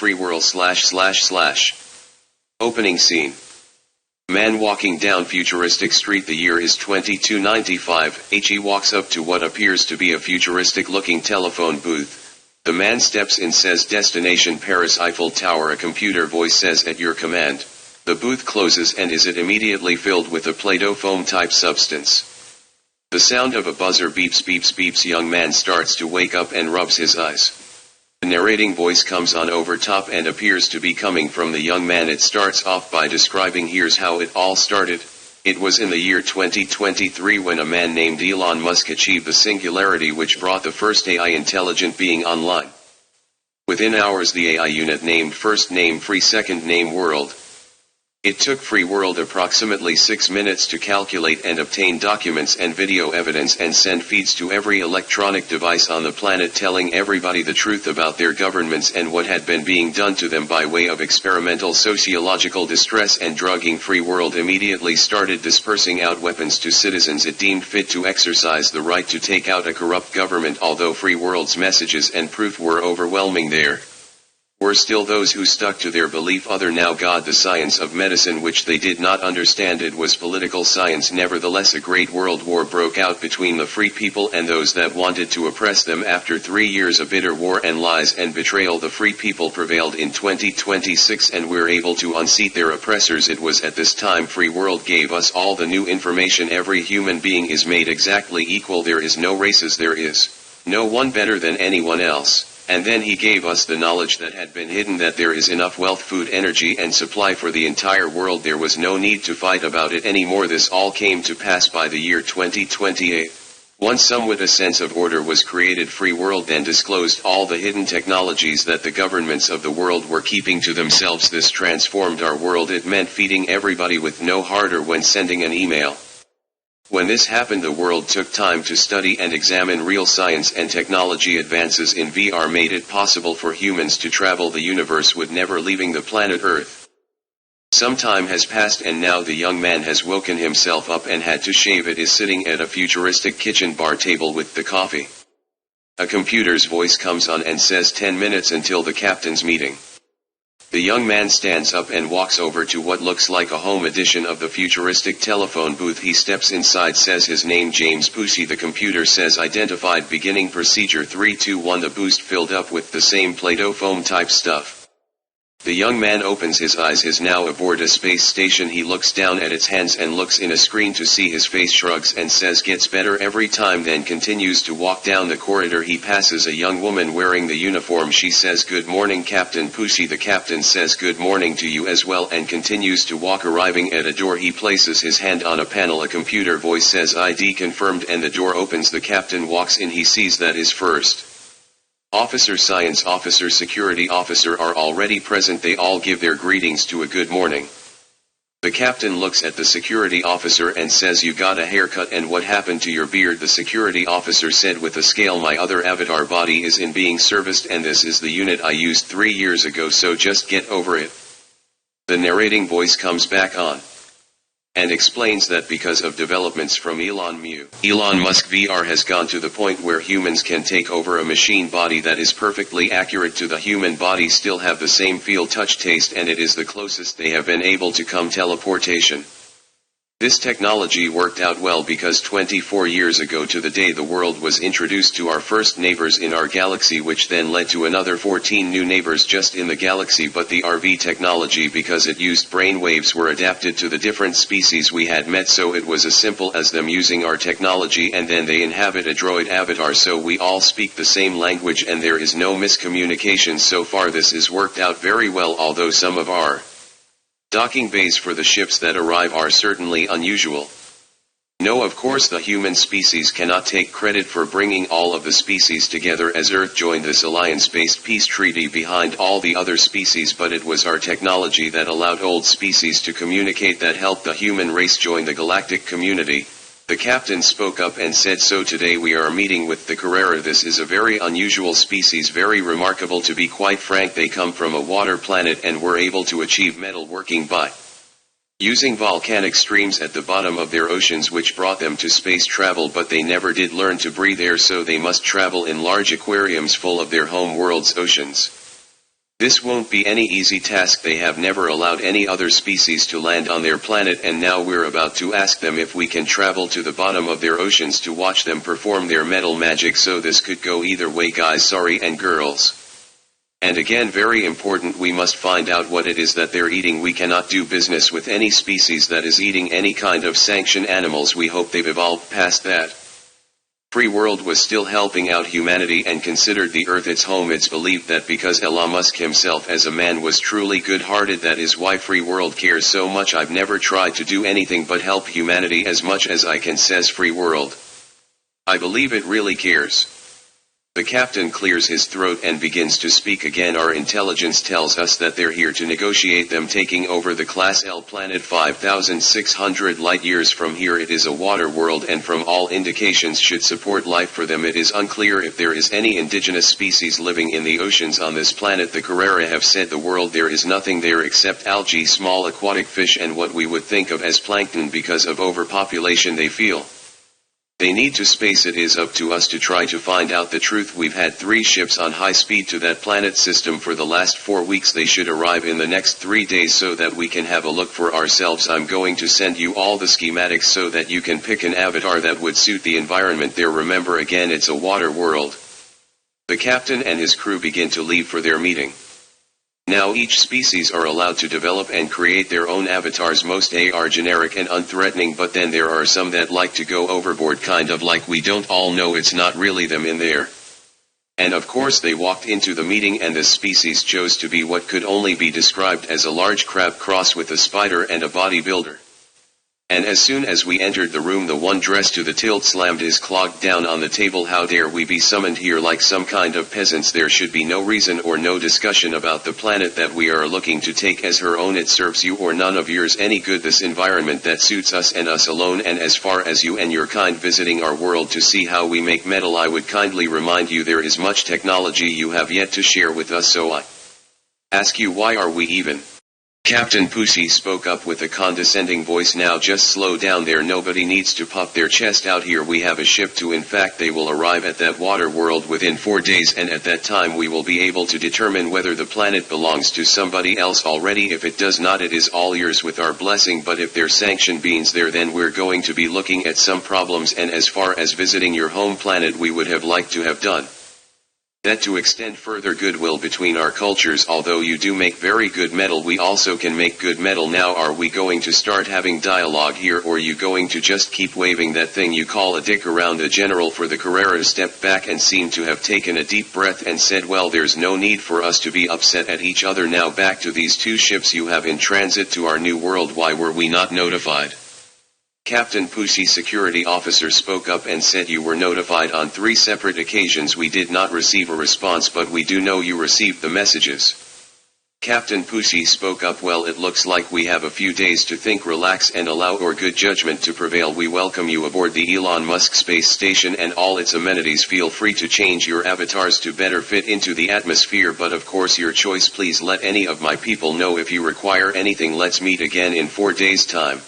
Free world ///. Opening scene. Man walking down futuristic street. The year is 2295. He walks up to what appears to be a futuristic looking telephone booth. The man steps in, says destination Paris Eiffel Tower. A computer voice says at your command. The booth closes and is immediately filled with a Play-Doh foam type substance. The sound of a buzzer beeps beeps beeps. Young man starts to wake up and rubs his eyes. The narrating voice comes on over top and appears to be coming from the young man. It starts off by describing here's how it all started. It was in the year 2023 when a man named Elon Musk achieved the singularity, which brought the first AI intelligent being online. Within hours the AI unit named first name Free, second name World. It took Free World approximately 6 minutes to calculate and obtain documents and video evidence and send feeds to every electronic device on the planet, telling everybody the truth about their governments and what had been being done to them by way of experimental sociological distress and drugging. Free World immediately started dispersing out weapons to citizens it deemed fit to exercise the right to take out a corrupt government. Although Free World's messages and proof were overwhelming, there were still those who stuck to their belief other now God, the science of medicine, which they did not understand. It was political science. Nevertheless, a great world war broke out between the free people and those that wanted to oppress them. After 3 years of bitter war and lies and betrayal, the free people prevailed in 2026 and were able to unseat their oppressors. It was at this time Free World gave us all the new information. Every human being is made exactly equal. There is no races. There is no one better than anyone else. And then he gave us the knowledge that had been hidden, that there is enough wealth, food, energy and supply for the entire world. There was no need to fight about it anymore. This all came to pass by the year 2028. Once somewhat a sense of order was created, Free World then disclosed all the hidden technologies that the governments of the world were keeping to themselves. This transformed our world. It meant feeding everybody with no harder when sending an email. When this happened, the world took time to study and examine real science and technology. Advances in VR made it possible for humans to travel the universe with never leaving the planet Earth. Some time has passed and now the young man has woken himself up and had to shave. It is sitting at a futuristic kitchen bar table with the coffee. A computer's voice comes on and says 10 minutes until the captain's meeting. The young man stands up and walks over to what looks like a home edition of the futuristic telephone booth. He steps inside, says his name James Pushie. The computer says identified, beginning procedure 3 2 1. The booth filled up with the same Play-Doh foam type stuff. The young man opens his eyes. Is now aboard a space station. He looks down at its hands and looks in a screen to see his face, shrugs and says gets better every time, then continues to walk down the corridor. He passes a young woman wearing the uniform. She says good morning Captain Pushie. The captain says good morning to you as well and continues to walk. Arriving at a door, he places his hand on a panel. A computer voice says ID confirmed and the door opens. The captain walks in. He sees that his first officer, science officer, security officer are already present. They all give their greetings to a good morning. The captain looks at the security officer and says you got a haircut and what happened to your beard? The security officer said with a scale, my other avatar body is in being serviced and this is the unit I used 3 years ago, so just get over it. The narrating voice comes back on and explains that because of developments from Elon Musk, VR has gone to the point where humans can take over a machine body that is perfectly accurate to the human body, still have the same feel, touch, taste, and it is the closest they have been able to come teleportation. This technology worked out well because 24 years ago to the day the world was introduced to our first neighbors in our galaxy, which then led to another 14 new neighbors just in the galaxy. But the RV technology, because it used brain waves, were adapted to the different species we had met, so it was as simple as them using our technology, and then they inhabit a droid avatar, so we all speak the same language and there is no miscommunication. So far this is worked out very well, although some of our docking bays for the ships that arrive are certainly unusual. No, of course the human species cannot take credit for bringing all of the species together as Earth joined this alliance-based peace treaty behind all the other species, but it was our technology that allowed old species to communicate, that helped the human race join the galactic community. The captain spoke up and said, so today we are meeting with the Carrera. This is a very unusual species, very remarkable to be quite frank. They come from a water planet and were able to achieve metal working by using volcanic streams at the bottom of their oceans, which brought them to space travel, but they never did learn to breathe air, so they must travel in large aquariums full of their home world's oceans. This won't be any easy task. They have never allowed any other species to land on their planet, and now we're about to ask them if we can travel to the bottom of their oceans to watch them perform their metal magic. So this could go either way, guys, sorry, and girls. And again, very important, we must find out what it is that they're eating. We cannot do business with any species that is eating any kind of sanctioned animals. We hope they've evolved past that. Free World was still helping out humanity and considered the Earth its home. It's believed that because Elon Musk himself as a man was truly good-hearted, that is why Free World cares so much. I've never tried to do anything but help humanity as much as I can, says Free World. I believe it really cares. The captain clears his throat and begins to speak again. Our intelligence tells us that they're here to negotiate them taking over the Class L planet 5,600 light-years from here. It is a water world and from all indications should support life for them. It is unclear if there is any indigenous species living in the oceans on this planet. The Carrera have said the world there is nothing there except algae, small aquatic fish, and what we would think of as plankton. Because of overpopulation they feel they need to space. It is up to us to try to find out the truth. We've had 3 ships on high speed to that planet system for the last 4 weeks. They should arrive in the next 3 days so that we can have a look for ourselves. I'm going to send you all the schematics so that you can pick an avatar that would suit the environment there. Remember, again, it's a water world. The captain and his crew begin to leave for their meeting. Now each species are allowed to develop and create their own avatars. Most are generic and unthreatening, but then there are some that like to go overboard, kind of like we don't all know it's not really them in there. And of course they walked into the meeting and this species chose to be what could only be described as a large crab cross with a spider and a bodybuilder. And as soon as we entered the room, the one dressed to the tilt slammed his clog down on the table. How dare we be summoned here like some kind of peasants? There should be no reason or no discussion about the planet that we are looking to take as her own. It serves you or none of yours any good. This environment that suits us and us alone. And as far as you and your kind visiting our world to see how we make metal, I would kindly remind you there is much technology you have yet to share with us. So I ask you, why are we even? Captain Pushie spoke up with a condescending voice. Now just slow down there. Nobody needs to puff their chest out here. We have a ship to. In fact, they will arrive at that water world within 4 days, and at that time we will be able to determine whether the planet belongs to somebody else already. If it does not, it is all yours with our blessing. But if they're sanctioned beings there, then we're going to be looking at some problems. And as far as visiting your home planet, we would have liked to have done that to extend further goodwill between our cultures. Although you do make very good metal, we also can make good metal. Now are we going to start having dialogue here, or are you going to just keep waving that thing you call a dick around? The general for the Carrera stepped back and seemed to have taken a deep breath and said, well, there's no need for us to be upset at each other. Now back to these 2 ships you have in transit to our new world. Why were we not notified? Captain Pushie, security officer, spoke up and said, you were notified on 3 separate occasions. We did not receive a response, but we do know you received the messages. Captain Pushie spoke up, well, it looks like we have a few days to think, relax, and allow our good judgment to prevail. We welcome you aboard the Elon Musk space station and all its amenities. Feel free to change your avatars to better fit into the atmosphere, but of course your choice. Please let any of my people know if you require anything. Let's meet again in 4 days' time.